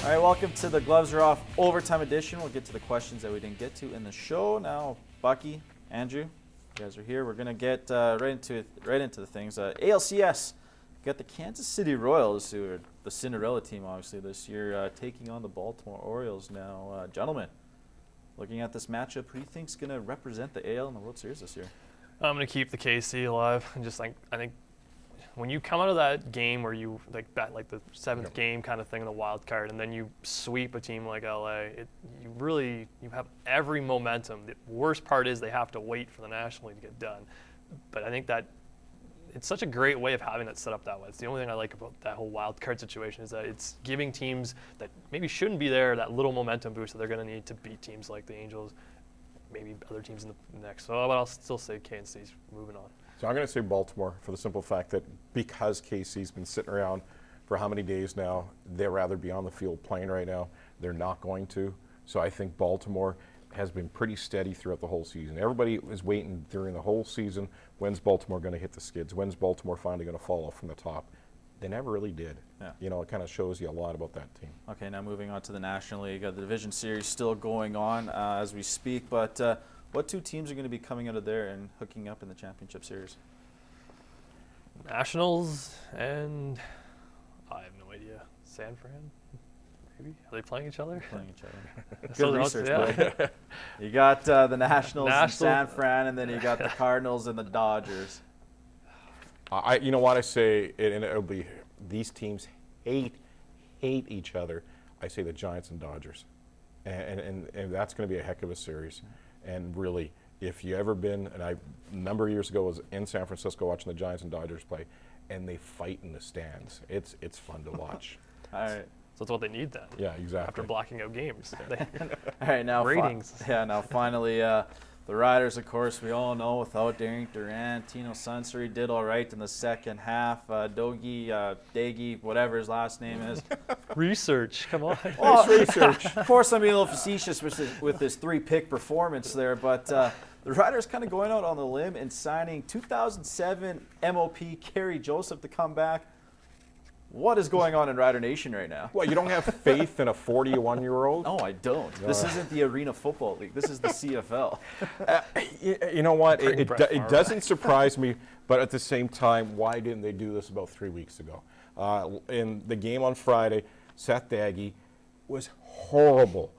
All right, welcome to the Gloves Are Off Overtime Edition. We'll get to the questions that we didn't get to in the show. Now, Bucky, Andrew, you guys are here. We're going to get right into the things. ALCS got the Kansas City Royals, who are the Cinderella team, obviously, this year, taking on the Baltimore Orioles now. Gentlemen, looking at this matchup, who do you think is going to represent the AL in the World Series this year? I'm going to keep the KC alive. And just like, I think when you come out of that game where you like bat like the seventh game kind of thing in the wild card, and then you sweep a team like LA, you have every momentum. The worst part is they have to wait for the National League to get done. But I think that it's such a great way of having that set up that way. It's the only thing I like about that whole wild card situation is that it's giving teams that maybe shouldn't be there that little momentum boost that they're going to need to beat teams like the Angels, maybe other teams in the next. So, but I'll still say KC's moving on. So I'm going to say Baltimore for the simple fact that because KC's been sitting around for how many days now, they'd rather be on the field playing right now. They're not going to. So I think Baltimore has been pretty steady throughout the whole season. Everybody was waiting during the whole season, when's Baltimore going to hit the skids? When's Baltimore finally going to fall off from the top? They never really did. Yeah. You know, it kind of shows you a lot about that team. Okay, now moving on to the National League. The Division Series still going on as we speak, but what two teams are going to be coming out of there and hooking up in the Championship Series? Nationals and I have no idea. San Fran, maybe? Are they playing each other? Playing each other. So Good research, boy. You got the Nationals and San Fran, and then you got the Cardinals and the Dodgers. You know what I say, and it'll be these teams hate each other. I say the Giants and Dodgers, and that's going to be a heck of a series. And really, if you ever been, and a number of years ago was in San Francisco watching the Giants and Dodgers play, and they fight in the stands. It's fun to watch. All right. So that's what they need then. Yeah, exactly. After blocking out games. All right, now ratings. Now finally, the Riders, of course, we all know without Derek Durant, Tino Sunseri did all right in the second half. Daggy, whatever his last name is. Research, come on. Well, research. Of course, I'm being a little facetious with this 3-pick performance there, but the Riders kind of going out on the limb and signing 2007 MOP Kerry Joseph to come back. What is going on in Rider Nation right now? Well, you don't have faith in a 41-year-old? No, I don't. This isn't the Arena Football League. This is the CFL. You know what? It doesn't surprise me, but at the same time, why didn't they do this about 3 weeks ago? In the game on Friday, Seth Daggy was horrible.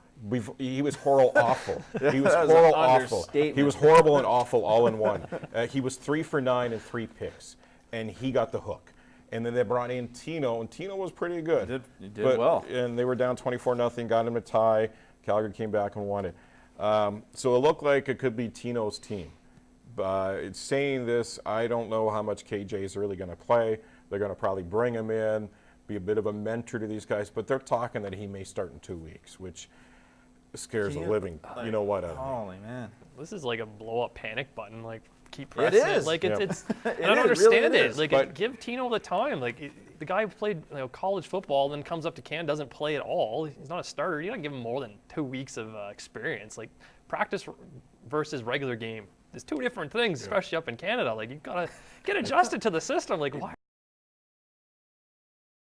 He was horrible, awful. He was horrible, awful. He was horrible and awful all in one. He was 3 for 9 and 3 picks, and he got the hook. And then they brought in Tino, and Tino was pretty good. He did well. And they were down 24-0, got him a tie. Calgary came back and won it. So it looked like it could be Tino's team. Saying this, I don't know how much KJ is really going to play. They're going to probably bring him in, be a bit of a mentor to these guys, but they're talking that he may start in 2 weeks, which scares the living, you know what, out of me. Holy man. This is like a blow-up panic button. Like, keep pressing. It is. Like, it's I It don't is, understand really it. is. Like, give Tino the time. Like, the guy who played college football, then comes up to Canada, doesn't play at all. He's not a starter. You don't give him more than 2 weeks of experience. Like, practice versus regular game. There's two different things, especially up in Canada. Like, you've got to get adjusted to the system. Like, why